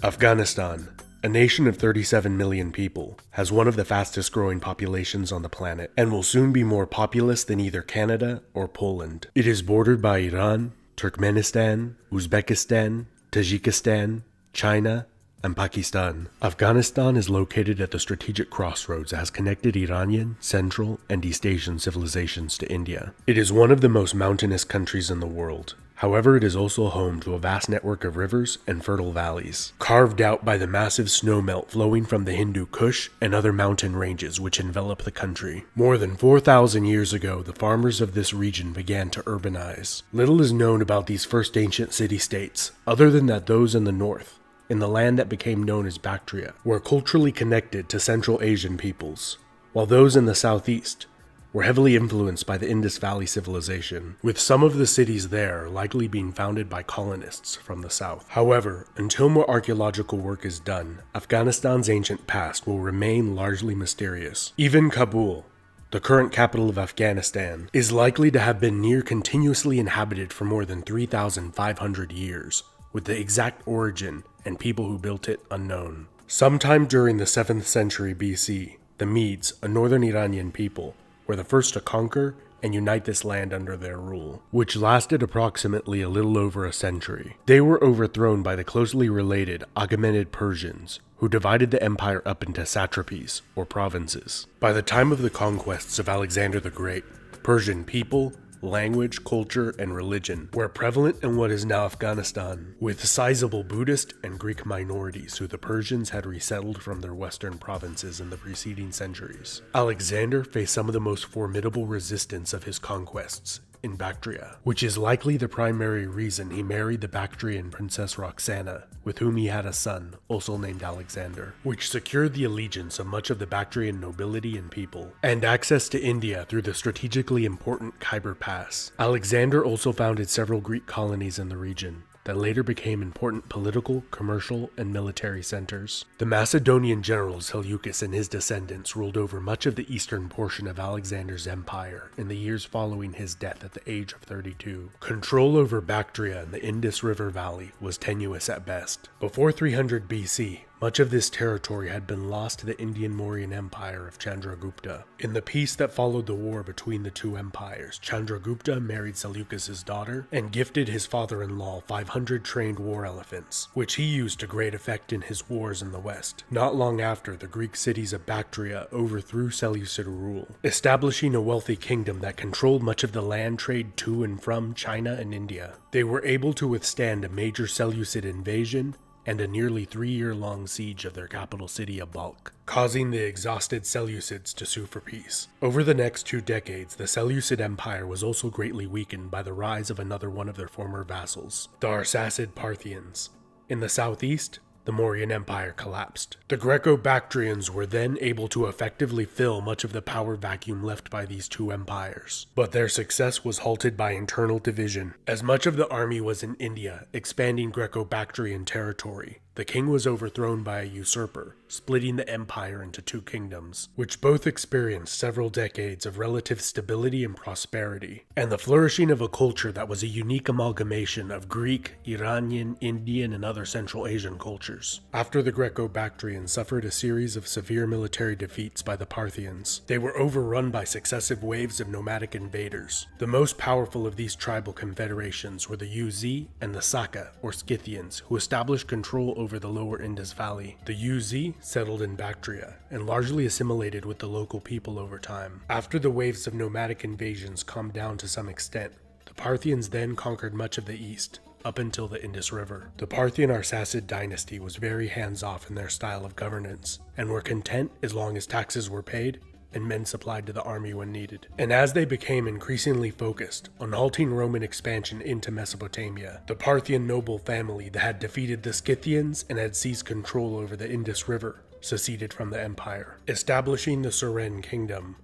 Afghanistan, a nation of 37 million people, has one of the fastest growing populations on the planet and will soon be more populous than either Canada or Poland. It is bordered by Iran, Turkmenistan, Uzbekistan, Tajikistan, China, and Pakistan. Afghanistan is located at the strategic crossroads that has connected Iranian, Central, and East Asian civilizations to India. It is one of the most mountainous countries in the world. However, it is also home to a vast network of rivers and fertile valleys, carved out by the massive snowmelt flowing from the Hindu Kush and other mountain ranges which envelop the country. More than 4,000 years ago, the farmers of this region began to urbanize. Little is known about these first ancient city-states, other than that those in the north, in the land that became known as Bactria, were culturally connected to Central Asian peoples, while those in the southeast were heavily influenced by the Indus Valley civilization, with some of the cities there likely being founded by colonists from the south. However, until more archaeological work is done, Afghanistan's ancient past will remain largely mysterious. Even Kabul, the current capital of Afghanistan, is likely to have been near continuously inhabited for more than 3,500 years, with the exact origin and people who built it unknown. Sometime during the 7th century BC, the Medes, a northern Iranian people, were the first to conquer and unite this land under their rule, which lasted approximately a little over a century. They were overthrown by the closely related Achaemenid Persians, who divided the empire up into satrapies, or provinces. By the time of the conquests of Alexander the Great, Persian people, language, culture, and religion were prevalent in what is now Afghanistan, with sizable Buddhist and Greek minorities who the Persians had resettled from their western provinces in the preceding centuries. Alexander faced some of the most formidable resistance of his conquests in Bactria, which is likely the primary reason he married the Bactrian princess Roxana, with whom he had a son, also named Alexander, which secured the allegiance of much of the Bactrian nobility and people, and access to India through the strategically important Khyber Pass. Alexander also founded several Greek colonies in the region that later became important political, commercial, and military centers. The Macedonian general Seleucus and his descendants ruled over much of the eastern portion of Alexander's empire in the years following his death at the age of 32. Control over Bactria and the Indus River Valley was tenuous at best. Before 300 BC, much of this territory had been lost to the Indian-Mauryan Empire of Chandragupta. In the peace that followed the war between the two empires, Chandragupta married Seleucus's daughter and gifted his father-in-law 500 trained war elephants, which he used to great effect in his wars in the west. Not long after, the Greek cities of Bactria overthrew Seleucid rule, establishing a wealthy kingdom that controlled much of the land trade to and from China and India. They were able to withstand a major Seleucid invasion and a nearly 3-year-long siege of their capital city of Balkh, causing the exhausted Seleucids to sue for peace. Over the next 2 decades, the Seleucid Empire was also greatly weakened by the rise of another one of their former vassals, the Arsacid Parthians. In the southeast, the Mauryan Empire collapsed. The Greco-Bactrians were then able to effectively fill much of the power vacuum left by these two empires, but their success was halted by internal division. As much of the army was in India, expanding Greco-Bactrian territory, the king was overthrown by a usurper, splitting the empire into 2 kingdoms, which both experienced several decades of relative stability and prosperity, and the flourishing of a culture that was a unique amalgamation of Greek, Iranian, Indian, and other Central Asian cultures. After the Greco-Bactrians suffered a series of severe military defeats by the Parthians, they were overrun by successive waves of nomadic invaders. The most powerful of these tribal confederations were the Uz and the Saka, or Scythians, who established control over the lower Indus Valley. The Uz settled in Bactria and largely assimilated with the local people over time. After the waves of nomadic invasions calmed down to some extent, the Parthians then conquered much of the east, up until the Indus River. The Parthian Arsacid dynasty was very hands-off in their style of governance, and were content as long as taxes were paid and men supplied to the army when needed. And as they became increasingly focused on halting Roman expansion into Mesopotamia, the Parthian noble family that had defeated the Scythians and had seized control over the Indus River seceded from the empire, establishing the Suren kingdom,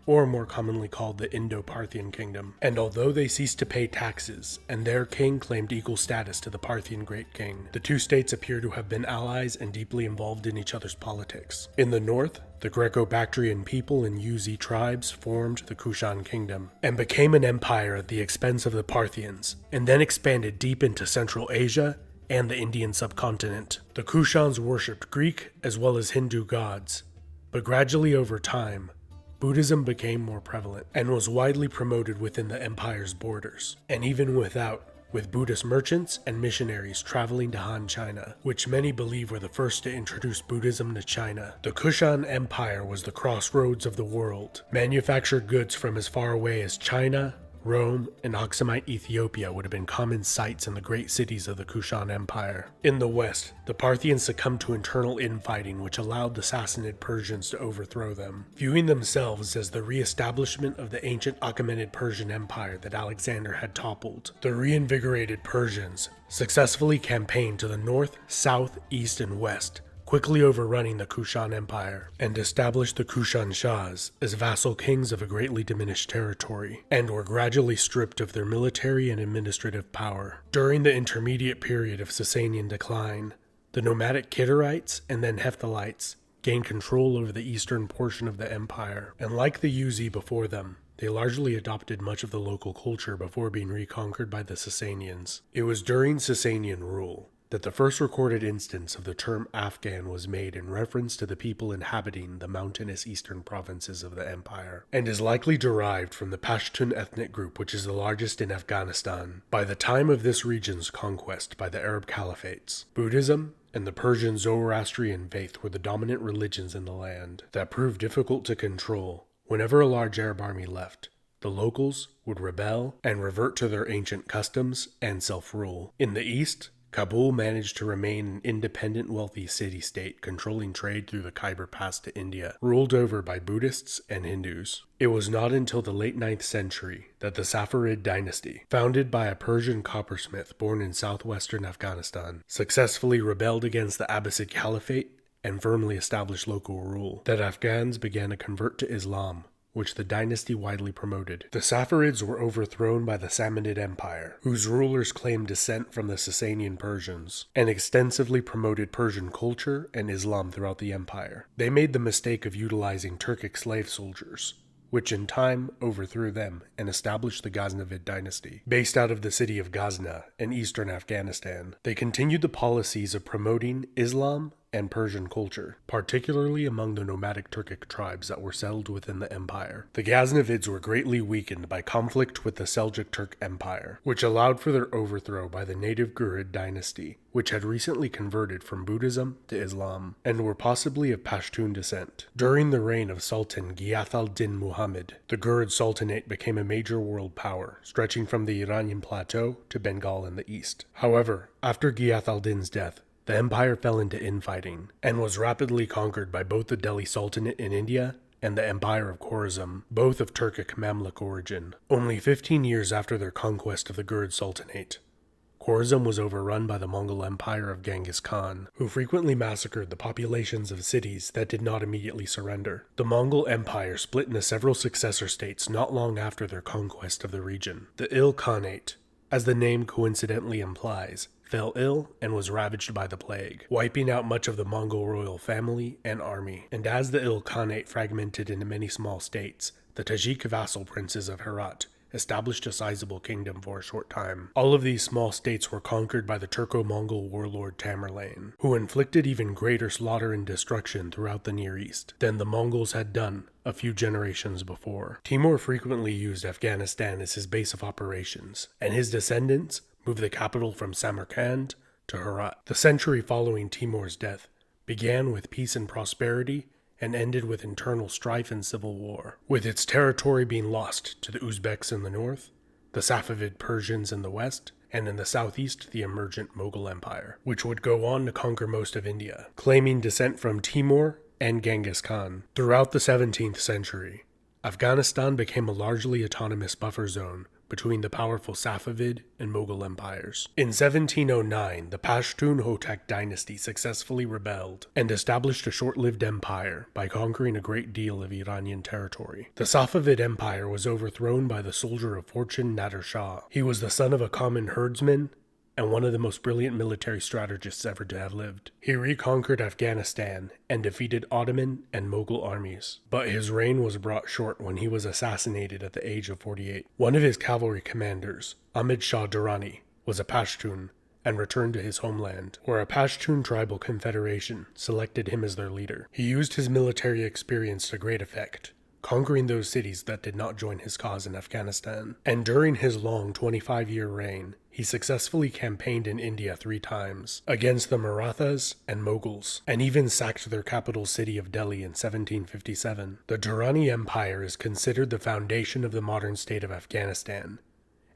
or more commonly called the Indo-Parthian kingdom. And although they ceased to pay taxes, and their king claimed equal status to the Parthian Great King, the two states appear to have been allies and deeply involved in each other's politics. In the north, the Greco-Bactrian people and Uz tribes formed the Kushan kingdom, and became an empire at the expense of the Parthians, and then expanded deep into Central Asia and the Indian subcontinent. The Kushans worshipped Greek as well as Hindu gods, but gradually over time, Buddhism became more prevalent and was widely promoted within the empire's borders, and even without, with Buddhist merchants and missionaries traveling to Han China, which many believe were the first to introduce Buddhism to China. The Kushan Empire was the crossroads of the world. Manufactured goods from as far away as China, Rome, and Aksumite Ethiopia would have been common sights in the great cities of the Kushan Empire. In the west, the Parthians succumbed to internal infighting which allowed the Sassanid Persians to overthrow them. Viewing themselves as the re-establishment of the ancient Achaemenid Persian Empire that Alexander had toppled, the reinvigorated Persians successfully campaigned to the north, south, east, and west, quickly overrunning the Kushan Empire, and established the Kushan Shahs as vassal kings of a greatly diminished territory, and were gradually stripped of their military and administrative power. During the intermediate period of Sasanian decline, the nomadic Kidarites and then Hephthalites gained control over the eastern portion of the empire, and like the Yuezhi before them, they largely adopted much of the local culture before being reconquered by the Sasanians. It was during Sasanian rule that the first recorded instance of the term Afghan was made in reference to the people inhabiting the mountainous eastern provinces of the empire, and is likely derived from the Pashtun ethnic group, which is the largest in Afghanistan. By the time of this region's conquest by the Arab caliphates, Buddhism and the Persian Zoroastrian faith were the dominant religions in the land. That proved difficult to control. Whenever a large Arab army left, the locals would rebel and revert to their ancient customs and self-rule. In the east, Kabul managed to remain an independent, wealthy city-state, controlling trade through the Khyber Pass to India, ruled over by Buddhists and Hindus. It was not until the late 9th century that the Safarid dynasty, founded by a Persian coppersmith born in southwestern Afghanistan, successfully rebelled against the Abbasid Caliphate and firmly established local rule, that Afghans began to convert to Islam, which the dynasty widely promoted. The Safarids were overthrown by the Samanid Empire, whose rulers claimed descent from the Sasanian Persians, and extensively promoted Persian culture and Islam throughout the empire. They made the mistake of utilizing Turkic slave soldiers, which in time overthrew them and established the Ghaznavid dynasty. Based out of the city of Ghazna in eastern Afghanistan, they continued the policies of promoting Islam and Persian culture, particularly among the nomadic Turkic tribes that were settled within the empire. The Ghaznavids were greatly weakened by conflict with the Seljuk Turk Empire, which allowed for their overthrow by the native Ghurid dynasty, which had recently converted from Buddhism to Islam, and were possibly of Pashtun descent. During the reign of Sultan Ghiyath al-Din Muhammad, the Ghurid Sultanate became a major world power, stretching from the Iranian plateau to Bengal in the east. However, after Ghiyath al-Din's death, the empire fell into infighting, and was rapidly conquered by both the Delhi Sultanate in India and the Empire of Khorasan, both of Turkic Mamluk origin. Only 15 years after their conquest of the Ghurid Sultanate, Khorasan was overrun by the Mongol Empire of Genghis Khan, who frequently massacred the populations of cities that did not immediately surrender. The Mongol Empire split into several successor states not long after their conquest of the region. The Il Khanate, as the name coincidentally implies, fell ill and was ravaged by the plague, wiping out much of the Mongol royal family and army. And as the Il Khanate fragmented into many small states, the Tajik vassal princes of Herat established a sizable kingdom for a short time. All of these small states were conquered by the Turco-Mongol warlord Tamerlane, who inflicted even greater slaughter and destruction throughout the Near East than the Mongols had done a few generations before. Timur frequently used Afghanistan as his base of operations, and his descendants moved the capital from Samarkand to Herat. The century following Timur's death began with peace and prosperity and ended with internal strife and civil war, with its territory being lost to the Uzbeks in the north, the Safavid Persians in the west, and in the southeast the emergent Mughal Empire, which would go on to conquer most of India, claiming descent from Timur and Genghis Khan. Throughout the 17th century, Afghanistan became a largely autonomous buffer zone between the powerful Safavid and Mughal empires. In 1709, the Pashtun Hotak dynasty successfully rebelled and established a short-lived empire by conquering a great deal of Iranian territory. The Safavid Empire was overthrown by the soldier of fortune Nader Shah. He was the son of a common herdsman and one of the most brilliant military strategists ever to have lived. He reconquered Afghanistan and defeated Ottoman and Mughal armies, but his reign was brought short when he was assassinated at the age of 48. One of his cavalry commanders, Ahmed Shah Durrani, was a Pashtun and returned to his homeland, where a Pashtun tribal confederation selected him as their leader. He used his military experience to great effect, conquering those cities that did not join his cause in Afghanistan. And during his long 25-year reign, he successfully campaigned in India 3 times against the Marathas and Mughals, and even sacked their capital city of Delhi in 1757. The Durrani Empire is considered the foundation of the modern state of Afghanistan,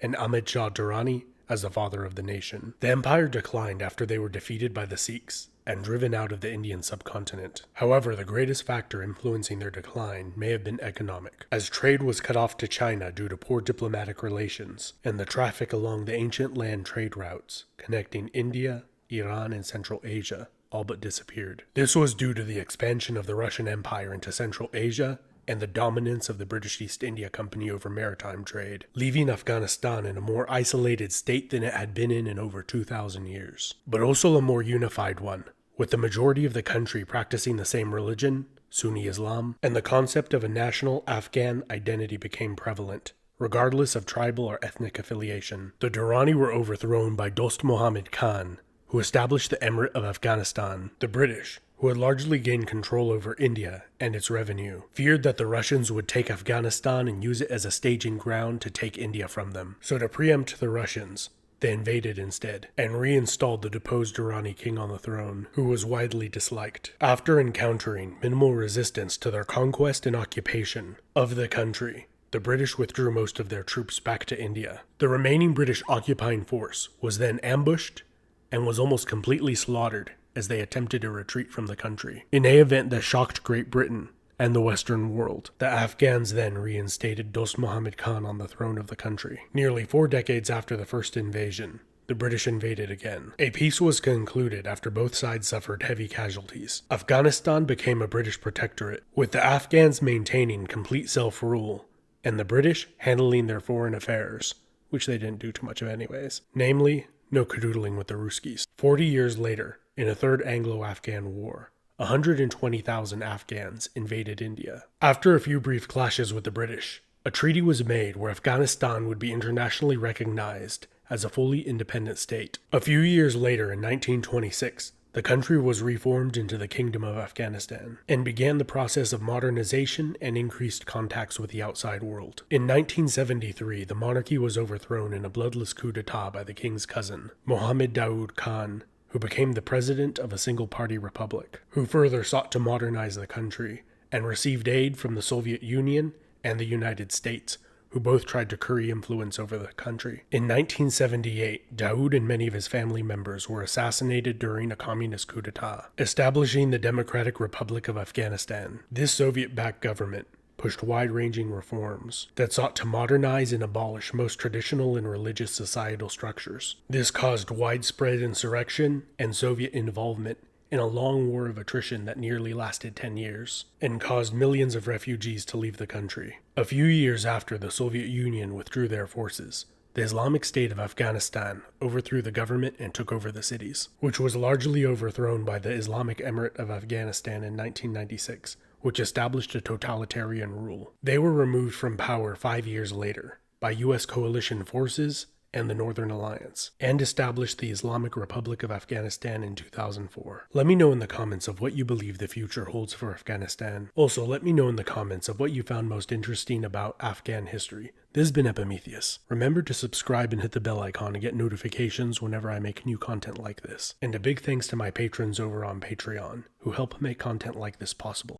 and Ahmad Shah Durrani as the father of the nation. The empire declined after they were defeated by the Sikhs and driven out of the Indian subcontinent. However, the greatest factor influencing their decline may have been economic, as trade was cut off to China due to poor diplomatic relations, and the traffic along the ancient land trade routes connecting India, Iran, and Central Asia all but disappeared. This was due to the expansion of the Russian Empire into Central Asia and the dominance of the British East India Company over maritime trade, leaving Afghanistan in a more isolated state than it had been in over 2,000 years, but also a more unified one, with the majority of the country practicing the same religion, Sunni Islam, and the concept of a national Afghan identity became prevalent, regardless of tribal or ethnic affiliation. The Durrani were overthrown by Dost Muhammad Khan, who established the Emirate of Afghanistan. The British, who had largely gained control over India and its revenue, feared that the Russians would take Afghanistan and use it as a staging ground to take India from them. So to preempt the Russians, they invaded instead, and reinstalled the deposed Durrani king on the throne, who was widely disliked. After encountering minimal resistance to their conquest and occupation of the country, the British withdrew most of their troops back to India. The remaining British occupying force was then ambushed and was almost completely slaughtered as they attempted to retreat from the country. In an event that shocked Great Britain and the Western world, the Afghans then reinstated Dost Muhammad Khan on the throne of the country. Nearly 4 decades after the first invasion, the British invaded again. A peace was concluded after both sides suffered heavy casualties. Afghanistan became a British protectorate, with the Afghans maintaining complete self-rule, and the British handling their foreign affairs, which they didn't do too much of anyways. Namely, no cadoodling with the Ruskies. 40 years later, in a third Anglo-Afghan war, 120,000 Afghans invaded India. After a few brief clashes with the British, a treaty was made where Afghanistan would be internationally recognized as a fully independent state. A few years later, in 1926, the country was reformed into the Kingdom of Afghanistan and began the process of modernization and increased contacts with the outside world. In 1973, the monarchy was overthrown in a bloodless coup d'etat by the king's cousin, Mohammed Daoud Khan, who became the president of a single-party republic, who further sought to modernize the country and received aid from the Soviet Union and the United States, who both tried to curry influence over the country. In 1978, Daoud and many of his family members were assassinated during a communist coup d'etat, establishing the Democratic Republic of Afghanistan. This Soviet-backed government pushed wide-ranging reforms that sought to modernize and abolish most traditional and religious societal structures. This caused widespread insurrection and Soviet involvement in a long war of attrition that nearly lasted 10 years, and caused millions of refugees to leave the country. A few years after the Soviet Union withdrew their forces, the Islamic State of Afghanistan overthrew the government and took over the cities, which was largely overthrown by the Islamic Emirate of Afghanistan in 1996, which established a totalitarian rule. They were removed from power 5 years later by U.S. coalition forces and the Northern Alliance, and established the Islamic Republic of Afghanistan in 2004. Let me know in the comments of what you believe the future holds for Afghanistan. Also, let me know in the comments of what you found most interesting about Afghan history. This has been Epimetheus. Remember to subscribe and hit the bell icon to get notifications whenever I make new content like this. And a big thanks to my patrons over on Patreon, who help make content like this possible.